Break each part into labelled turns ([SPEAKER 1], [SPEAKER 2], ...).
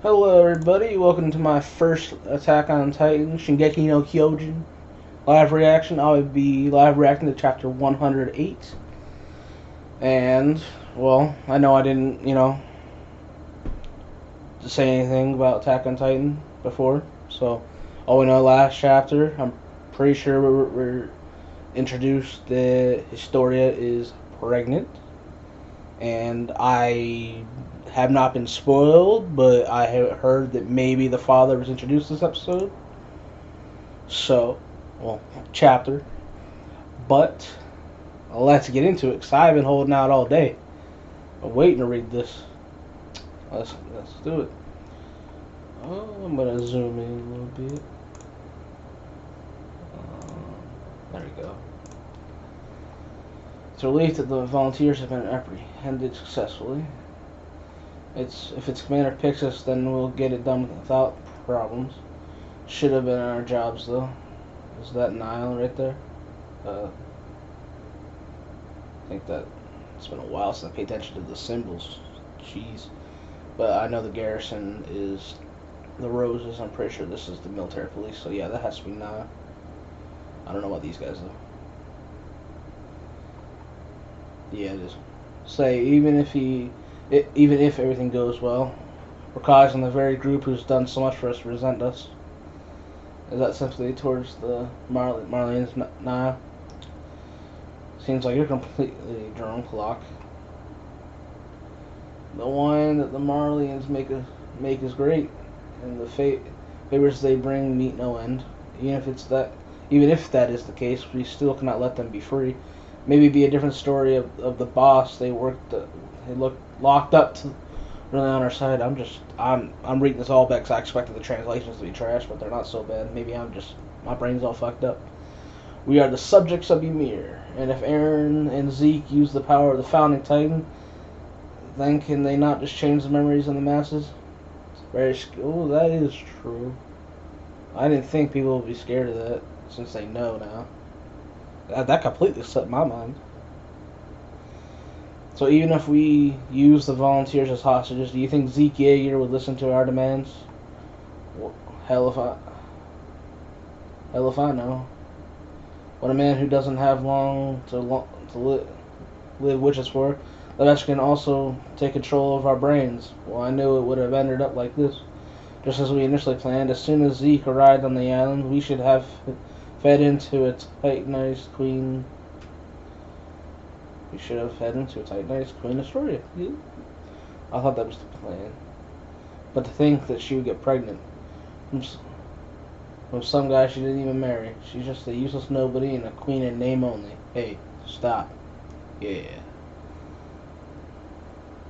[SPEAKER 1] Hello everybody, welcome to my first Attack on Titan Shingeki no Kyojin live reaction. I will be live reacting to chapter 108. And, well, I know I didn't, say anything about Attack on Titan before. So, all we know last chapter, I'm pretty sure we're introduced that Historia is pregnant. And I have not been spoiled, but I have heard that maybe the father was introduced this episode. So, well, chapter. But let's get into it, because I've been holding out all day. I'm waiting to read this. Let's do it. Oh, I'm gonna zoom in a little bit. There we go. It's a relief that the volunteers have been apprehended successfully. If its commander picks us, then we'll get it done without problems. Should have been our jobs, though. Is that an island right there? I think that it's been a while since I paid attention to the symbols. Jeez. But I know the garrison is the Roses. I'm pretty sure this is the military police. So yeah, that has to be Naya. I don't know about these guys, though. Yeah, it is. Say, even if everything goes well, we're causing the very group who's done so much for us to resent us. Is that simply towards the Marlene's Naya? Seems like you're completely drunk, Locke. The wine that the Marleans make is great, and the favors they bring meet no end. Even if that is the case, we still cannot let them be free. Maybe it'd be a different story of the boss they looked locked up to really on our side. I'm reading this all back because I expected the translations to be trash, but they're not so bad. Maybe my brain's all fucked up. We are the subjects of Ymir, and if Eren and Zeke use the power of the founding Titan, then can they not just change the memories of the masses? Oh, that is true. I didn't think people would be scared of that, since they know now. That completely slipped my mind. So even if we use the volunteers as hostages, do you think Zeke Yeager would listen to our demands? Hell if I know. What a man who doesn't have long to live wishes for. The rest can also take control of our brains. Well, I knew it would have ended up like this. Just as we initially planned, as soon as Zeke arrived on the island, we should have fed into a Titanized Queen. We should have fed into a Titanized Queen Historia. Yeah. I thought that was the plan. But to think that she would get pregnant from some guy she didn't even marry. She's just a useless nobody and a queen in name only. Hey, stop. Yeah.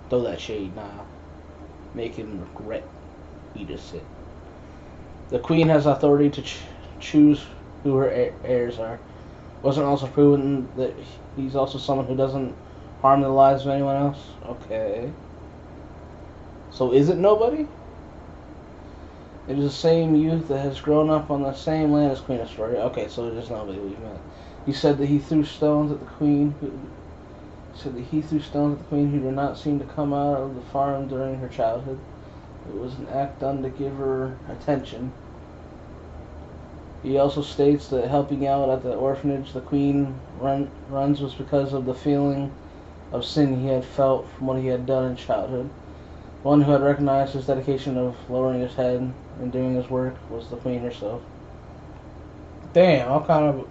[SPEAKER 1] Throw that shade now. Make him regret he just said. The queen has authority to choose who her heirs are. Wasn't also proven that he's also someone who doesn't harm the lives of anyone else? Okay. So is it nobody? It is the same youth that has grown up on the same land as Queen Historia. Okay, so it is nobody we've met. He said that he threw stones at the queen. Who did not seem to come out of the farm during her childhood. It was an act done to give her attention. He also states that helping out at the orphanage the queen runs was because of the feeling of sin he had felt from what he had done in childhood. One who had recognized his dedication of lowering his head and doing his work was the queen herself. Damn, I kind of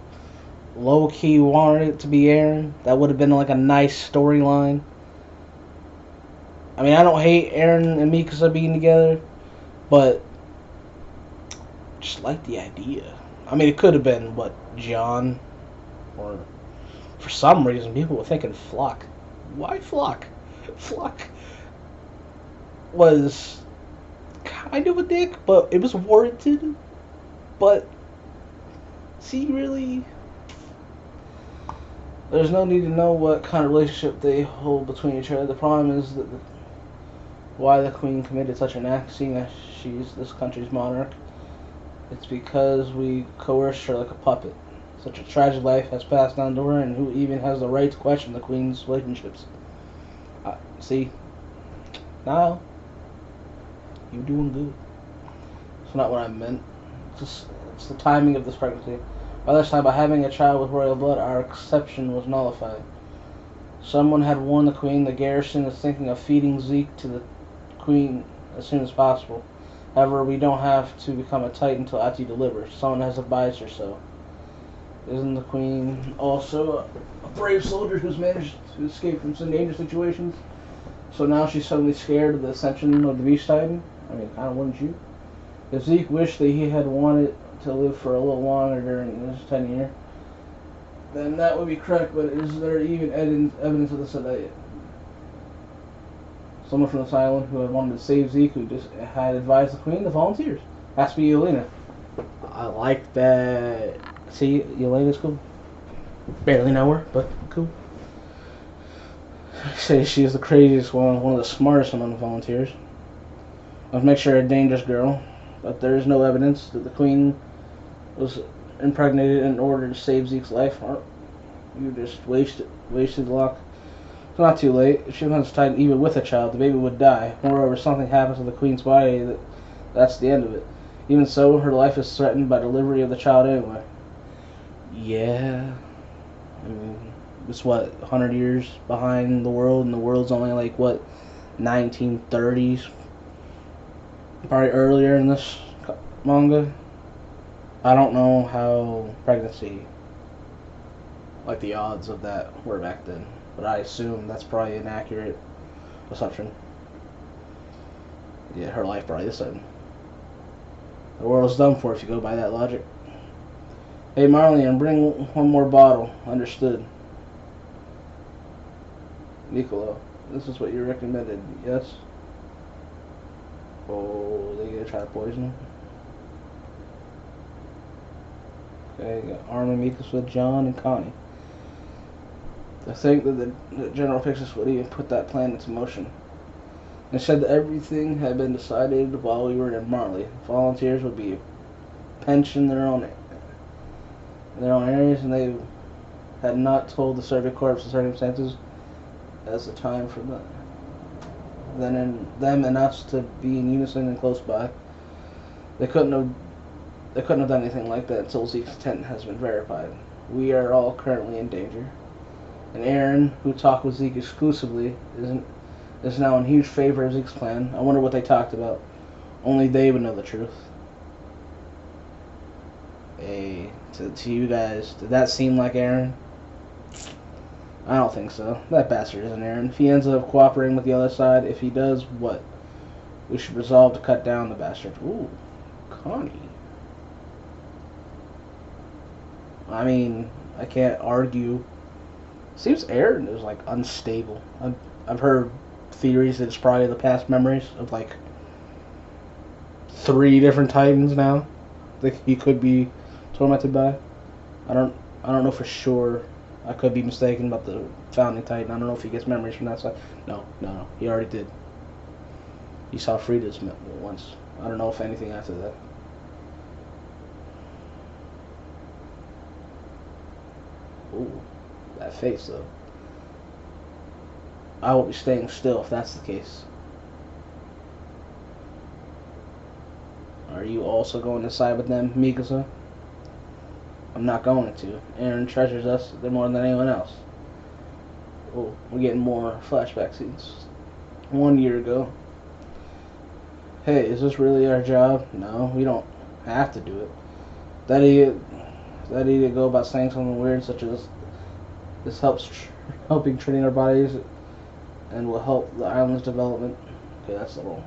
[SPEAKER 1] low-key wanted it to be Eren. That would have been like a nice storyline. I mean, I don't hate Eren and Mikasa being together, but just like the idea. I mean, it could have been, John? Or, for some reason, people were thinking Floch. Why Floch? Floch was kind of a dick, but it was warranted. But, see, really, there's no need to know what kind of relationship they hold between each other. The problem is that why the queen committed such an act, seeing as she's this country's monarch. It's because we coerced her like a puppet. Such a tragic life has passed down to her, and who even has the right to question the queen's relationships? See? Now, You doing good. It's not what I meant. It's the timing of this pregnancy. By this time, by having a child with royal blood, our exception was nullified. Someone had warned the Queen the garrison is thinking of feeding Zeke to the Queen as soon as possible. However, we don't have to become a Titan until after you deliver. Someone has advised her so. Isn't the Queen also a brave soldier who's managed to escape from some dangerous situations? So now she's suddenly scared of the ascension of the Beast Titan? I mean, kind of wouldn't you? If Zeke wished that he had wanted to live for a little longer during his tenure, then that would be correct, but is there even evidence of this today? Someone from this island who had wanted to save Zeke, who just had advised the Queen, the volunteers. Has to be Yelena. I like that. See, Yelena's cool. Barely know her, but cool. Say she is the craziest one of the smartest among the volunteers. Let's make sure a dangerous girl, but there is no evidence that the Queen was impregnated in order to save Zeke's life. You just wasted the luck. It's not too late. If she becomes Titan even with a child, the baby would die. Moreover, something happens to the Queen's body that's the end of it. Even so, her life is threatened by delivery of the child anyway. Yeah. I mean, it's what, 100 years behind the world, and the world's only like, what, 1930s? Probably earlier in this manga. I don't know how pregnancy, like the odds of that were back then, but I assume that's probably an accurate assumption. Yeah, her life probably is sudden. The world is done for if you go by that logic. Hey Marlene, bring one more bottle. Understood. Niccolo, this is what you recommended, yes? Oh, they gonna try to poison him? Okay, got Armin, Mikasa, John, and Connie. I think that the General Pixis would even put that plan into motion. They said that everything had been decided while we were in Marley. Volunteers would be pensioned in their own areas, and they had not told the Survey Corps the circumstances as the time for them and us to be in unison and close by. They couldn't have done anything like that until Zeke's intent has been verified. We are all currently in danger. And Eren, who talked with Zeke exclusively, is now in huge favor of Zeke's plan. I wonder what they talked about. Only they would know the truth. Hey, to you guys, did that seem like Eren? I don't think so. That bastard isn't Eren. If he ends up cooperating with the other side, if he does, what? We should resolve to cut down the bastard. Ooh, Connie. I mean, I can't argue. Seems Eren is like unstable. I've heard theories that it's probably the past memories of like 3 different Titans now that he could be tormented by. I don't know for sure. I could be mistaken about the founding Titan. I don't know if he gets memories from that side. No, he already did. He saw Frieda's once. I don't know if anything after that. Ooh, that face though. I will be staying still if that's the case. Are you also going to side with them, Mikasa? I'm not going to. Eren treasures us more than anyone else. Oh, we're getting more flashback scenes. 1 year ago. Hey, is this really our job? No, we don't have to do it. That idiot go about saying something weird such as this helping training our bodies and will help the island's development. Okay, that's a little.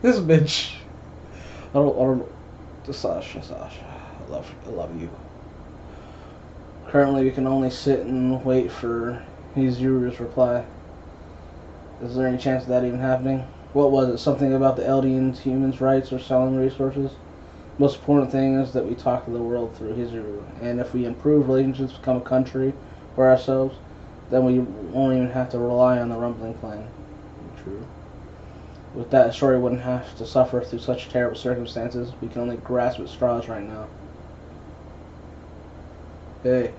[SPEAKER 1] This bitch. I don't. Sasha, I love you. Currently, we can only sit and wait for Hizuru's reply. Is there any chance of that even happening? What was it? Something about the Eldians, humans' rights, or selling resources? Most important thing is that we talk to the world through Hizuru, and if we improve relationships, become a country for ourselves, then we won't even have to rely on the rumbling plan. True. With that, Shori wouldn't have to suffer through such terrible circumstances. We can only grasp at straws right now. Hey.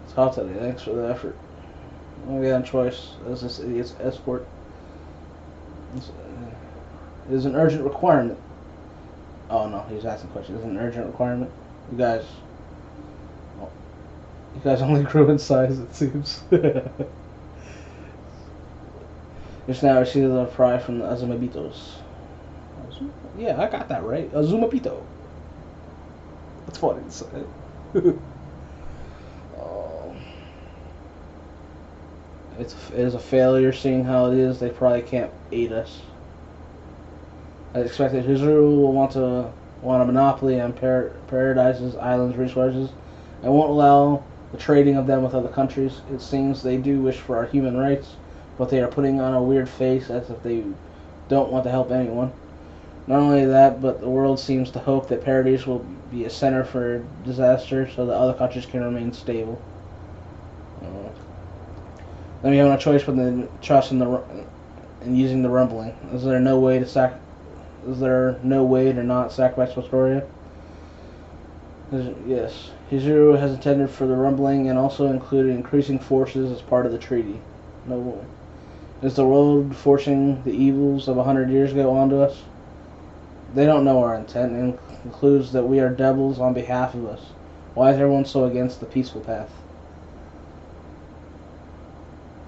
[SPEAKER 1] It's hot today. Thanks for the effort. We got a choice as this idiot's escort. It is an urgent requirement. Oh no, he's asking questions. Is it an urgent requirement? You guys, you guys only grew in size, it seems. Just now received a reply from the Azumabitos. Yeah, I got that right. Azumabito. That's funny to say. Oh. It is a failure seeing how it is. They probably can't aid us. As expected, Hizuru will want a monopoly on Paradise's island's resources and won't allow the trading of them with other countries. It seems they do wish for our human rights, but they are putting on a weird face as if they don't want to help anyone. Not only that, but the world seems to hope that Paradise will be a center for disaster so that other countries can remain stable. Then we have no choice but to trust in using the rumbling. Is there no way to not sacrifice Pastoria? Yes. Hizuru has intended for the rumbling and also included increasing forces as part of the treaty. No way. Is the world forcing the evils of 100 years ago onto us? They don't know our intent and concludes that we are devils on behalf of us. Why is everyone so against the peaceful path?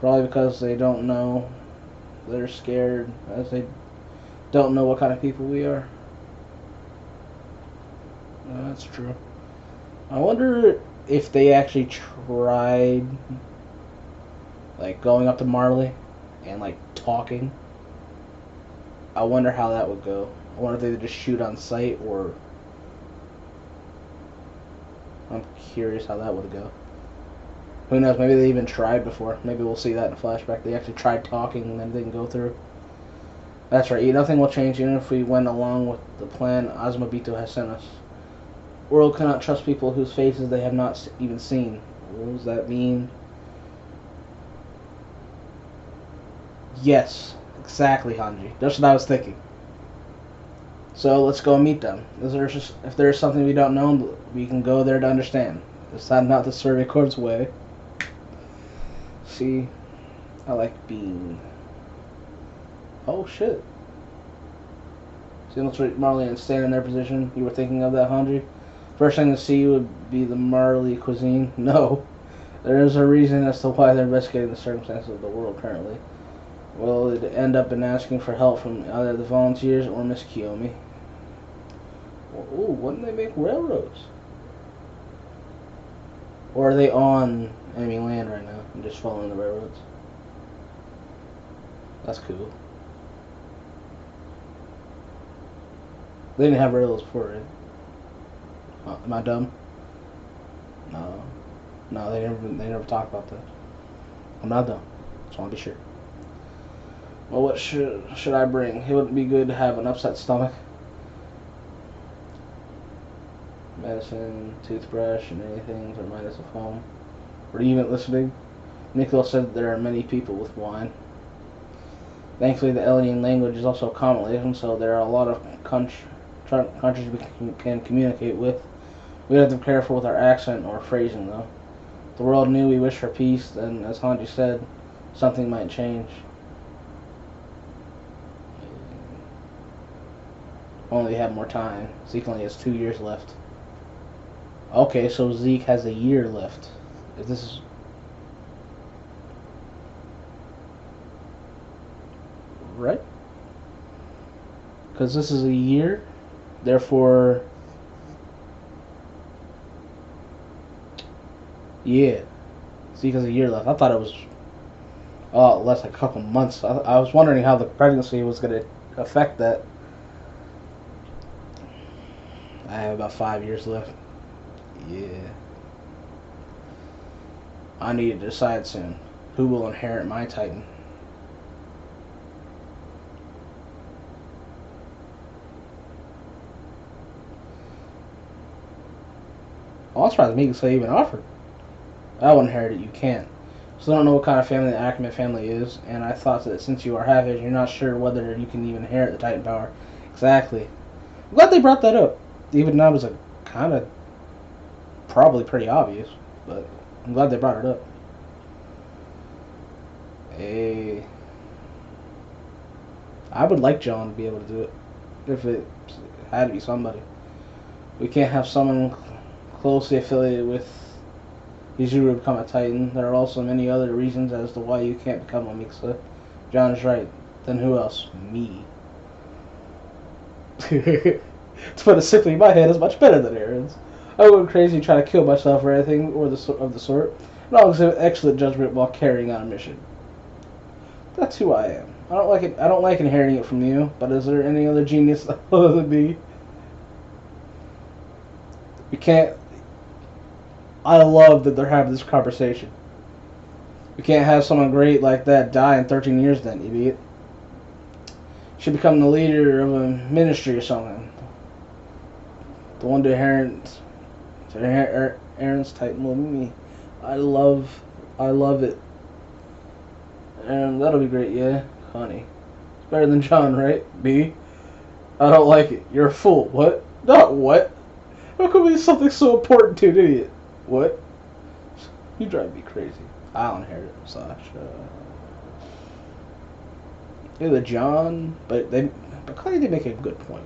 [SPEAKER 1] Probably because they don't know. They're scared as they don't know what kind of people we are. No, that's true. I wonder if they actually tried like going up to Marley and like talking. I wonder how that would go. I wonder if they would just shoot on sight, or I'm curious how that would go. Who knows? Maybe they even tried before. Maybe we'll see that in a flashback. They actually tried talking and then didn't go through. That's right. Nothing will change even if we went along with the plan Azumabito has sent us. World cannot trust people whose faces they have not even seen. What does that mean? Yes, exactly, Hanji. That's what I was thinking. So let's go meet them. If there's something we don't know, we can go there to understand. It's not the Survey Corps way. See, I like being. Oh shit. See, let's rate Marley and stand in their position. You were thinking of that, Hanji? First thing to see would be the Marley cuisine. No. There is a reason as to why they're investigating the circumstances of the world currently. Well, it end up in asking for help from either the volunteers or Miss Kiyomi. Ooh, wouldn't they make railroads? Or are they on enemy land right now and just following the railroads? That's cool. They didn't have railroads before, right? Am I dumb? No. No, they never talked about that. I'm not dumb. Just want to be sure. Well, what should I bring? It would be good to have an upset stomach. Medicine, toothbrush, and anything to remind us of home. Were you even listening? Nicola said that there are many people with wine. Thankfully, the alien language is also common, so there are a lot of countries we can communicate with. We have to be careful with our accent or phrasing, though. If the world knew we wish for peace, then, as Hanji said, something might change. Only have more time. Zeke only has 2 years left. Okay, so Zeke has a year left. If this is... Right? Because this is a year, therefore... Yeah. Zeke has a year left. I thought it was... less like a couple months. I was wondering how the pregnancy was going to affect that. I have about 5 years left. Yeah. I need to decide soon. Who will inherit my Titan? Oh, I'm surprised Mikasa even offered. I will inherit it, you can't. So I don't know what kind of family the Ackerman family is, and I thought that since you are half-Asian, you're not sure whether you can even inherit the Titan power. Exactly. I'm glad they brought that up. Even though it was a kind of probably pretty obvious, but I'm glad they brought it up. I would like John to be able to do it if it had to be somebody. We can't have someone closely affiliated with Yuzuru to become a Titan. There are also many other reasons as to why you can't become a Mikasa. John is right. Then who else? Me. To put it simply, my head is much better than Aaron's. I go crazy try to kill myself or anything of the sort, and I'll exhibit excellent judgment while carrying out a mission. That's who I am. I don't like it. I don't like inheriting it from you. But is there any other genius other than me? We can't. I love that they're having this conversation. We can't have someone great like that die in 13 years. Then, idiot. Should become the leader of a ministry or something. The one to Aaron's Titan will be me. I love it. And that'll be great, yeah, honey. It's better than John, right? B. I don't like it. You're a fool. What? Not what? How come it's something so important to an idiot? What? You drive me crazy. I'll inherit it, Sasha. Yeah, the John, but Connie did make a good point.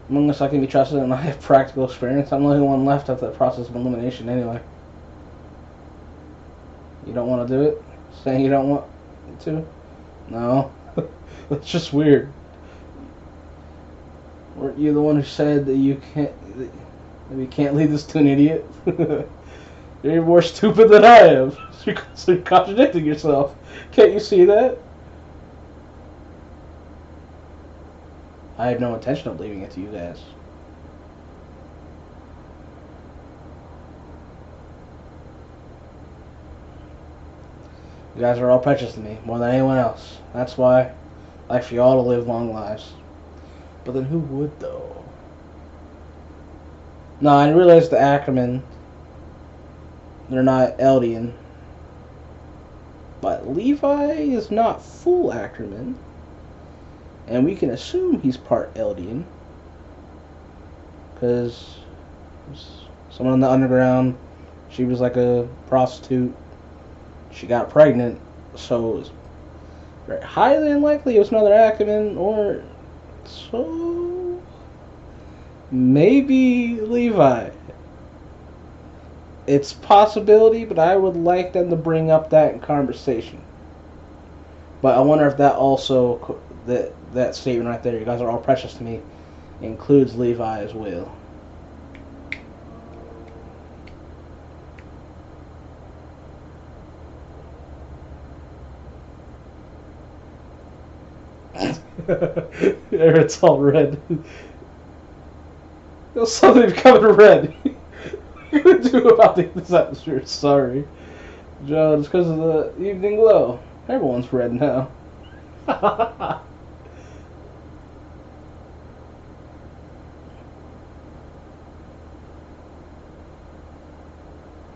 [SPEAKER 1] Among us, I can be trusted, and I have practical experience. I'm the only one left after the process of elimination, anyway. You don't want to do it? Saying you don't want to? No. That's just weird. Weren't you the one who said that you can't lead this to an idiot? You're more stupid than I am. So you're contradicting yourself. Can't you see that? I have no intention of leaving it to you guys. You guys are all precious to me, more than anyone else. That's why I'd like for you all to live long lives. But then who would, though? No, I realize the Ackerman, they're not Eldian. But Levi is not full Ackerman. And we can assume he's part Eldian. Because someone in the underground, she was like a prostitute. She got pregnant, so it's very highly unlikely it was another Ackerman, or so maybe Levi. It's a possibility, but I would like them to bring up that in conversation. But I wonder if that also, that statement right there, you guys are all precious to me, includes Levi as well. It's all red. There's something becoming red. What are you gonna do about this atmosphere? Sorry, John. It's because of the evening glow. Everyone's red now.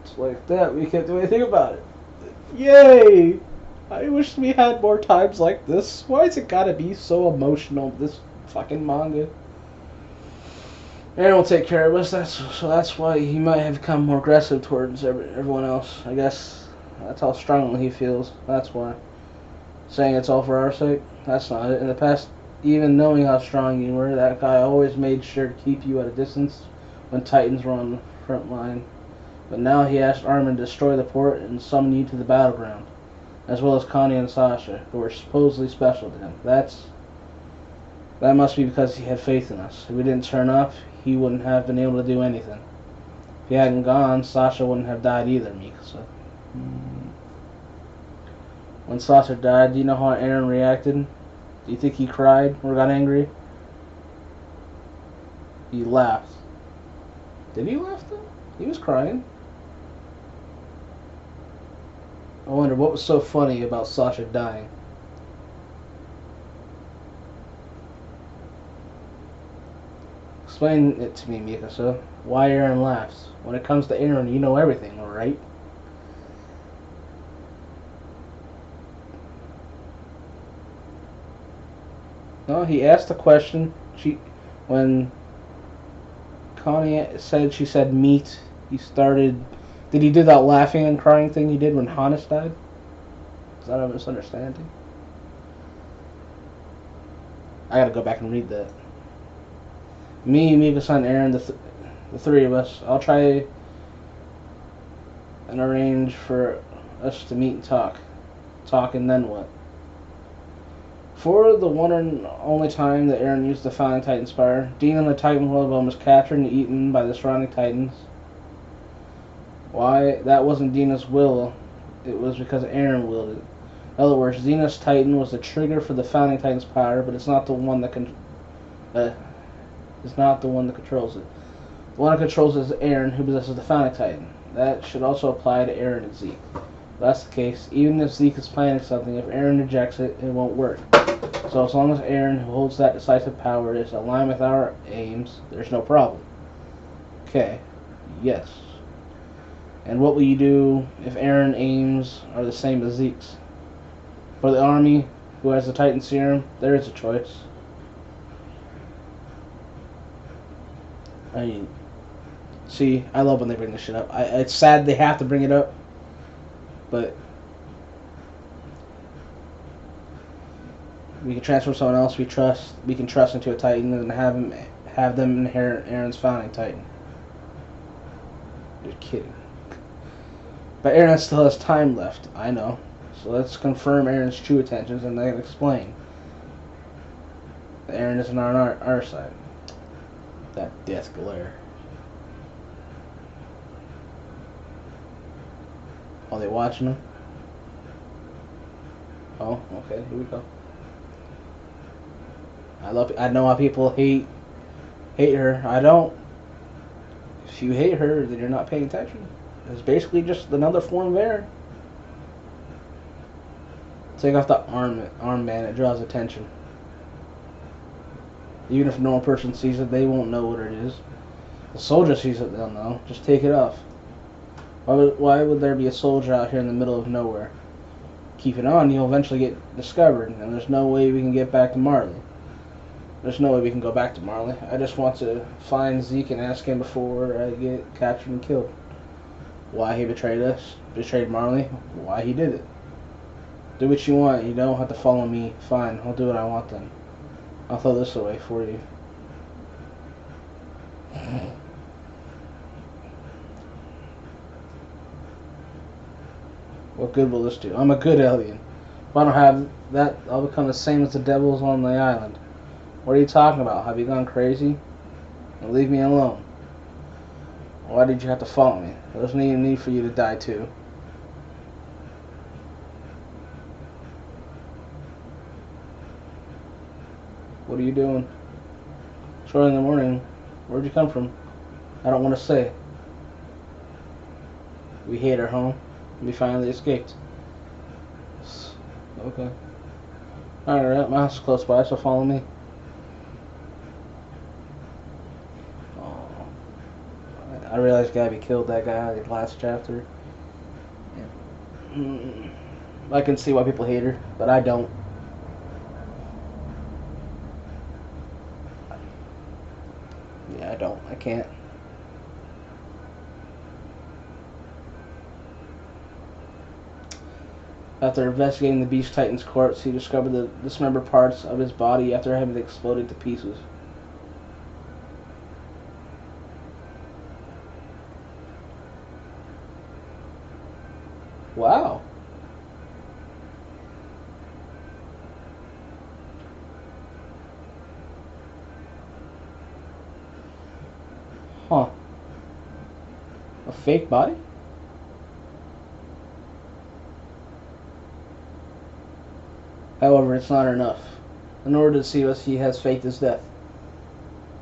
[SPEAKER 1] It's like that. We can't do anything about it. Yay! I wish we had more times like this. Why is it gotta be so emotional, this fucking manga? Aaron will take care of us, so that's why he might have become more aggressive towards everyone else. I guess that's how strongly he feels. That's why. Saying it's all for our sake? That's not it. In the past, even knowing how strong you were, that guy always made sure to keep you at a distance when Titans were on the front line. But now he asked Armin to destroy the port and summon you to the battleground, as well as Connie and Sasha, who were supposedly special to him. That must be because he had faith in us. If we didn't turn up, he wouldn't have been able to do anything. If he hadn't gone, Sasha wouldn't have died either, Mikasa. When Sasha died, do you know how Aaron reacted? Do you think he cried or got angry? He laughed. Did he laugh though? He was crying. I wonder what was so funny about Sasha dying. Explain it to me, Mikasa. Why Aaron laughs. When it comes to Aaron, you know everything, alright? No, he asked a question. When Connie she said meat, he started. Did he do that laughing and crying thing he did when Hannes died? Is that a misunderstanding? I gotta go back and read that. Me, Mika-san, Aaron, the three of us. I'll try and arrange for us to meet and talk. Talk and then what? For the one and only time that Aaron used the Founding Titan Spire, Dean and the Titan World was captured and eaten by the surrounding Titans. Why? That wasn't Dina's will. It was because Aaron willed it. In other words, Xenos Titan was the trigger for the Founding Titan's power, but it's not the one that is not the one that controls it. The one that controls it is Aaron, who possesses the Founding Titan. That should also apply to Aaron and Zeke. If that's the case, even if Zeke is planning something, if Aaron rejects it, it won't work. So as long as Aaron, who holds that decisive power, is aligned with our aims, there's no problem. Okay. Yes. And what will you do if Aaron's aims are the same as Zeke's? For the army, who has the Titan Serum, there is a choice. I mean, see, I love when they bring this shit up. It's sad they have to bring it up, but we can transfer someone else we can trust into a Titan and have them inherit Aaron's Founding Titan. You're kidding. But Aaron still has time left, I know. So let's confirm Aaron's true intentions and then explain. Aaron isn't on our side. That death glare. Are they watching him? Oh, okay, here we go. I know how people hate her. I don't. If you hate her, then you're not paying attention. It's basically just another form of Aaron. Take off the armband, it draws attention. Even if a normal person sees it, they won't know what it is. The soldier sees it, they'll know. Just take it off. Why would there be a soldier out here in the middle of nowhere? Keep it on, you'll eventually get discovered, and there's no way we can get back to Marley. There's no way we can go back to Marley. I just want to find Zeke and ask him before I get captured and killed. Why he betrayed us, betrayed Marley, why he did it. Do what you want, you don't have to follow me. Fine, I'll do what I want then. I'll throw this away for you. What good will this do? I'm a good alien. If I don't have that, I'll become the same as the devils on the island. What are you talking about? Have you gone crazy? Now leave me alone. Why did you have to follow me? There's no need for you to die too. What are you doing? It's early in the morning. Where'd you come from? I don't want to say. We hate our home. We finally escaped. Okay. Alright, my house is close by, so follow me. Oh. I realized Gabby killed that guy in the last chapter. Yeah. I can see why people hate her, but I don't. Yeah, I don't. I can't. After investigating the Beast Titan's corpse, he discovered the dismembered parts of his body after having exploded to pieces. Wow. Huh. A fake body? However, it's not enough. In order to deceive us, he has faked his death.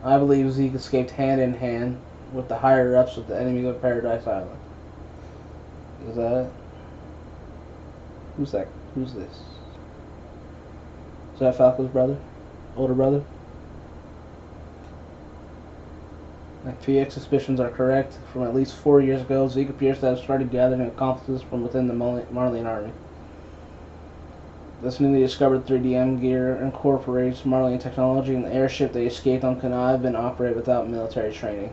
[SPEAKER 1] I believe Zeke escaped hand in hand with the higher-ups of the enemy of Paradise Island. Is that it? Who's that? Who's this? Is that Falco's brother? Older brother? My PX suspicions are correct. From at least 4 years ago, Zeke appears to have started gathering accomplices from within the Marleyan army. This newly discovered 3DM gear incorporates Marleyan technology, and the airship they escaped on cannot have been operated without military training.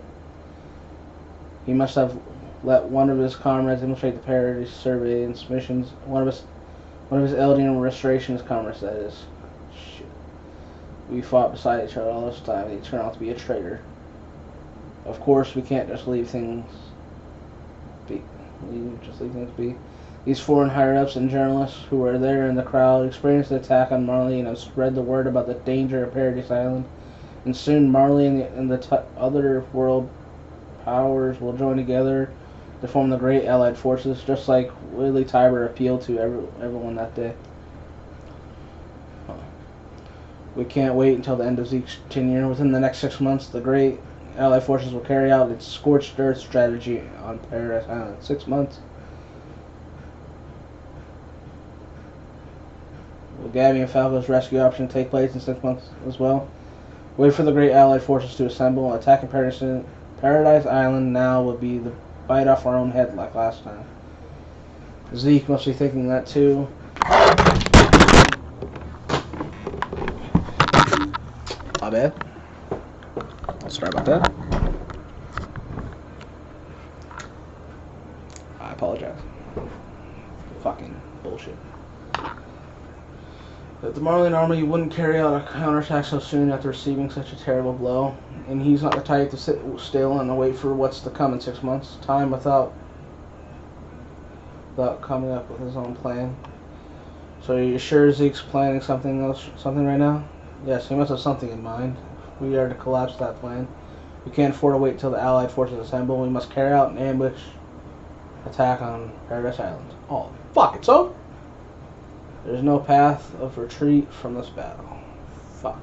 [SPEAKER 1] He must have let one of his comrades infiltrate the Paradise surveillance missions. One of One of his Eldian restorations commerce, that is. Shit. We fought beside each other all this time, and he turned out to be a traitor. Of course, we can't just leave things be. Leave things be. These foreign higher-ups and journalists who were there in the crowd experienced the attack on Marley and have spread the word about the danger of Paradise Island. And soon Marley and the other world powers will join together to form the great Allied forces, just like Willie Tybur appealed to everyone that day. We can't wait until the end of Zeke's tenure. Within the next 6 months, the great Allied forces will carry out its scorched earth strategy on Paradise Island. 6 months. Will Gabby and Falco's rescue option take place in 6 months as well? Wait for the great Allied forces to assemble. Attacking Paradise Island now will be the bite off our own head like last time. Zeke must be thinking that too. My bad. Sorry about that. I apologize. Fucking bullshit. That the Marleyan army wouldn't carry out a counterattack so soon after receiving such a terrible blow, and he's not the type to sit still and wait for what's to come in 6 months. Time without coming up with his own plan. So are you sure Zeke's planning something right now? Yes, he must have something in mind. If we are to collapse that plan, we can't afford to wait until the Allied forces assemble. We must carry out an ambush attack on Paradise Island. Oh, fuck it, so? There's no path of retreat from this battle. Fuck.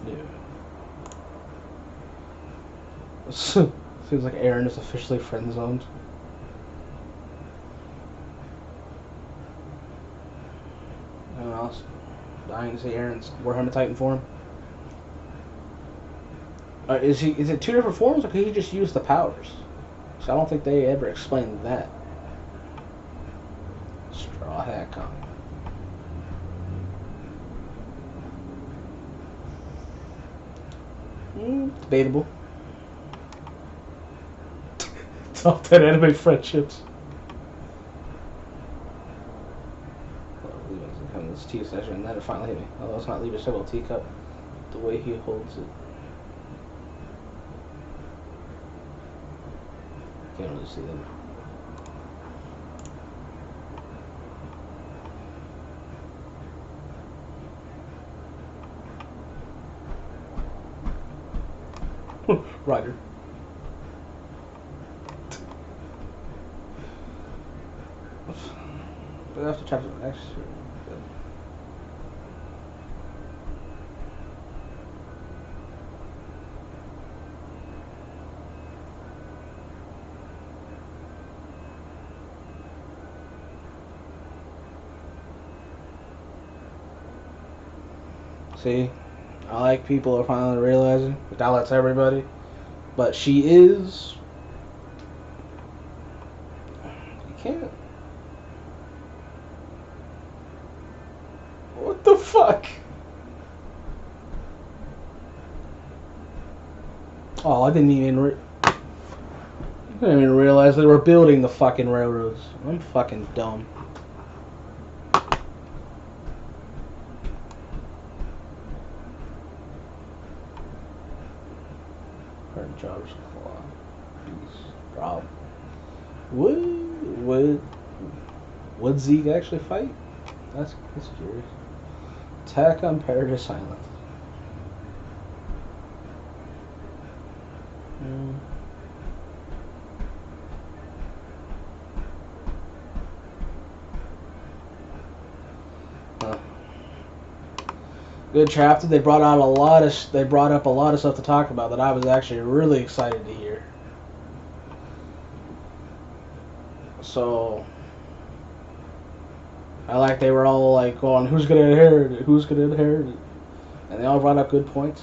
[SPEAKER 1] Dude. Seems like Aaron is officially friend-zoned. Anyone else dying to see Aaron's Warhammer Titan form? Is it two different forms, or can he just use the powers? So I don't think they ever explained that. Straw Hat Con. Debatable. Top 10 anime friendships. Levi's becoming this tea session, and then it finally hit me. Although it's not Levi's Sybil teacup, the way he holds it. Can't really see them. Ryder. But after chapter next. See, I like people are finally realizing that lets everybody, but she is. You can't. What the fuck? Oh, I didn't even realize they were building the fucking railroads. I'm fucking dumb. Jobs Rob. Would Zeke actually fight? That's curious. Attack on Paradise Island. Good chapter. They brought up a lot of stuff to talk about that I was actually really excited to hear. So I like they were all like going, who's gonna inherit it? Who's gonna inherit it? And they all brought up good points.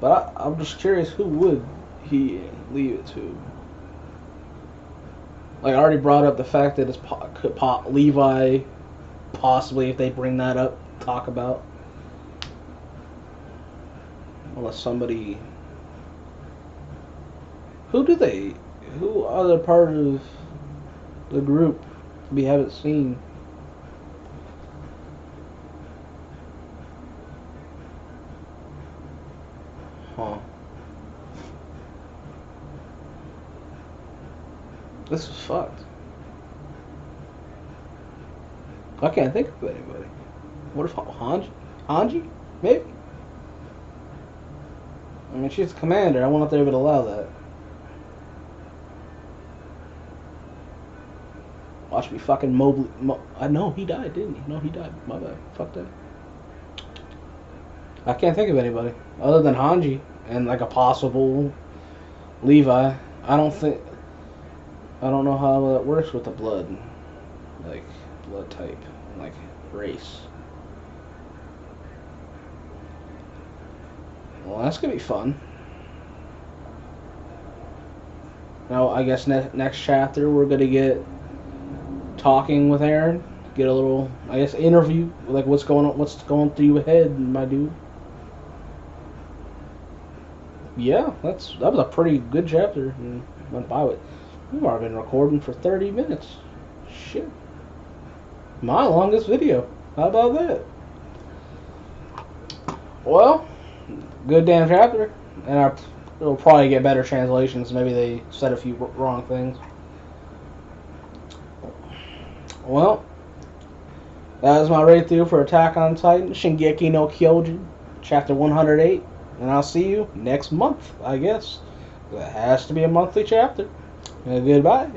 [SPEAKER 1] But I'm just curious, who would he leave it to? Like, I already brought up the fact that it's Levi, possibly, if they bring that up, talk about. Unless somebody... Who do they... Who other part of the group we haven't seen? Huh. This is fucked. I can't think of anybody. What if Hanji? Maybe? I mean, she's the commander. I wonder if they would allow that. Watch me fucking Mobley. I know he died, didn't he? No, he died. My bad. Fuck that. I can't think of anybody other than Hanji and like a possible Levi. I don't know how that works with the blood, like blood type, like race. Well, that's gonna be fun. Now, I guess next chapter we're gonna get talking with Eren. Get a little, I guess, interview. Like, what's going through your head, my dude? Yeah, that was a pretty good chapter. And went by with. We've already been recording for 30 minutes. Shit. My longest video. How about that? Well, good damn chapter. And it'll probably get better translations. Maybe they said a few wrong things. Well, that is my rate through for Attack on Titan, Shingeki no Kyojin, chapter 108. And I'll see you next month, I guess. It has to be a monthly chapter. Goodbye.